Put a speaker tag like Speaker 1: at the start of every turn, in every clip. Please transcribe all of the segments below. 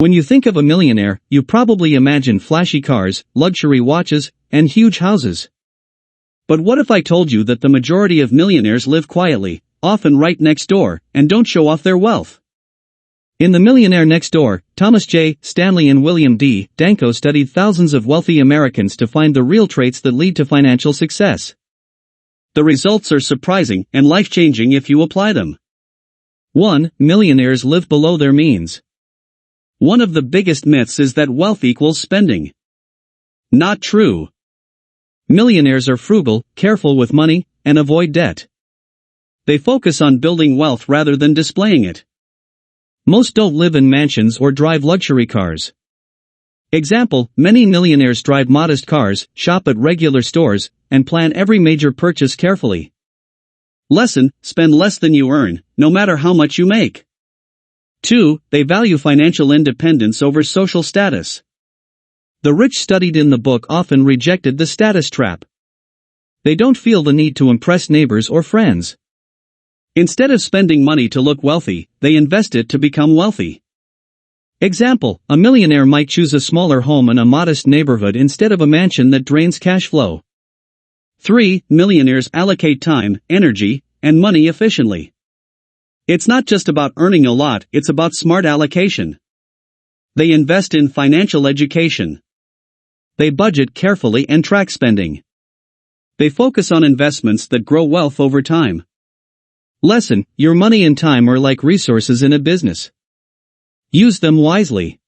Speaker 1: When you think of a millionaire, you probably imagine flashy cars, luxury watches, and huge houses. But what if I told you that the majority of millionaires live quietly, often right next door, and don't show off their wealth? In The Millionaire Next Door, Thomas J. Stanley and William D. Danko studied thousands of wealthy Americans to find the real traits that lead to financial success. The results are surprising and life-changing if you apply them. 1. Millionaires live below their means. One of the biggest myths is that wealth equals spending. Not true. Millionaires are frugal, careful with money, and avoid debt. They focus on building wealth rather than displaying it. Most don't live in mansions or drive luxury cars. Example, many millionaires drive modest cars, shop at regular stores, and plan every major purchase carefully. Lesson: spend less than you earn, no matter how much you make. 2. They value financial independence over social status. The rich studied in the book often rejected the status trap. They don't feel the need to impress neighbors or friends. Instead of spending money to look wealthy, they invest it to become wealthy. Example, a millionaire might choose a smaller home in a modest neighborhood instead of a mansion that drains cash flow. 3. Millionaires allocate time, energy, and money efficiently. It's not just about earning a lot, it's about smart allocation. They invest in financial education. They budget carefully and track spending. They focus on investments that grow wealth over time. Lesson: your money and time are like resources in a business. Use them wisely.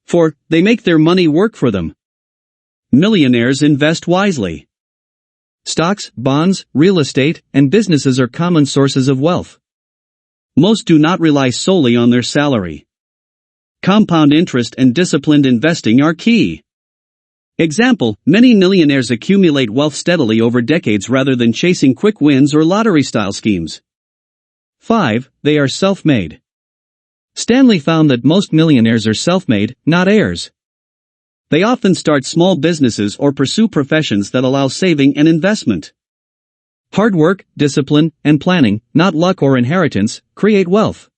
Speaker 1: 4. They make their money work for them. Millionaires invest wisely. Stocks, bonds, real estate, and businesses are common sources of wealth. Most do not rely solely on their salary. Compound interest and disciplined investing are key. Example, many millionaires accumulate wealth steadily over decades rather than chasing quick wins or lottery-style schemes. 5. They are self-made. Stanley found that most millionaires are self-made, not heirs. They often start small businesses or pursue professions that allow saving and investment. Hard work, discipline, and planning, not luck or inheritance, create wealth.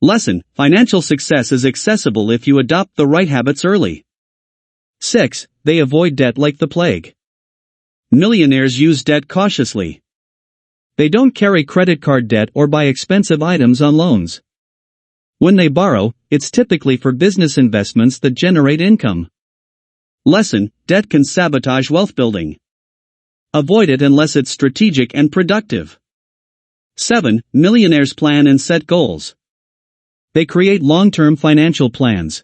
Speaker 1: Lesson: financial success is accessible if you adopt the right habits early. 6. They avoid debt like the plague. Millionaires use debt cautiously. They don't carry credit card debt or buy expensive items on loans. When they borrow, it's typically for business investments that generate income. Lesson: debt can sabotage wealth building. Avoid it unless it's strategic and productive. 7. Millionaires plan and set goals. They create long-term financial plans.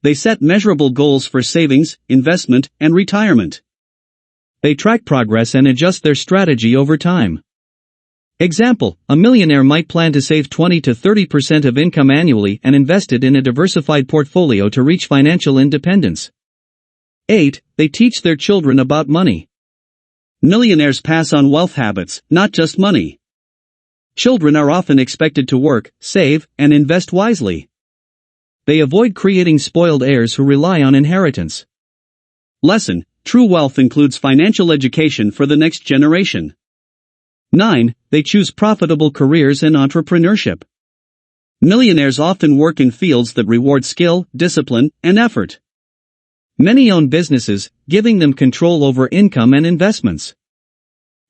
Speaker 1: They set measurable goals for savings, investment, and retirement. They track progress and adjust their strategy over time. Example, a millionaire might plan to save 20 to 30% of income annually and invest it in a diversified portfolio to reach financial independence. 8. They teach their children about money. Millionaires pass on wealth habits, not just money. Children are often expected to work, save, and invest wisely. They avoid creating spoiled heirs who rely on inheritance. Lesson: true wealth includes financial education for the next generation. 9. They choose profitable careers and entrepreneurship. Millionaires often work in fields that reward skill, discipline, and effort. Many own businesses, giving them control over income and investments.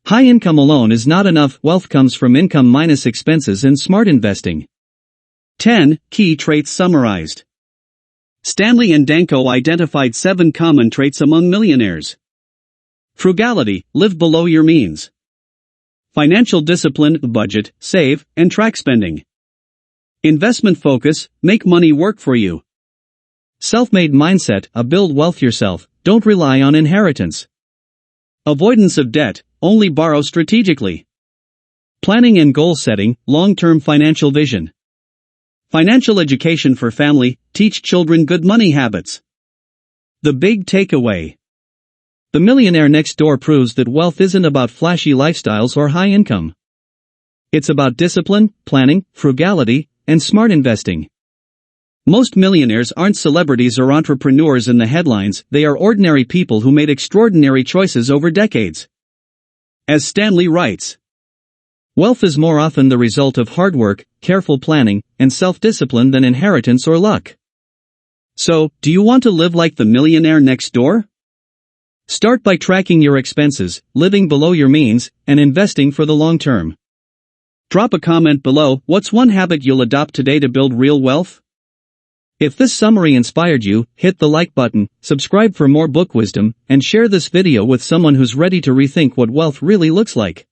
Speaker 1: High income alone is not enough. Wealth comes from income minus expenses and smart investing. 10. Key traits summarized. Stanley and Danko identified 7 common traits among millionaires. Frugality: live below your means. Financial discipline: budget, save, and track spending. Investment focus: make money work for you. Self-made mindset: build wealth yourself, don't rely on inheritance. Avoidance of debt: only borrow strategically. Planning and goal setting: long-term financial vision. Financial education for family: teach children good money habits. The big takeaway. The Millionaire Next Door proves that wealth isn't about flashy lifestyles or high income. It's about discipline, planning, frugality, and smart investing. Most millionaires aren't celebrities or entrepreneurs in the headlines, they are ordinary people who made extraordinary choices over decades. As Stanley writes, Wealth is more often the result of hard work, careful planning, and self-discipline than inheritance or luck. So, do you want to live like the millionaire next door? Start by tracking your expenses, living below your means, and investing for the long term. Drop a comment below. What's one habit you'll adopt today to build real wealth? If this summary inspired you, hit the like button, subscribe for more book wisdom, and share this video with someone who's ready to rethink what wealth really looks like.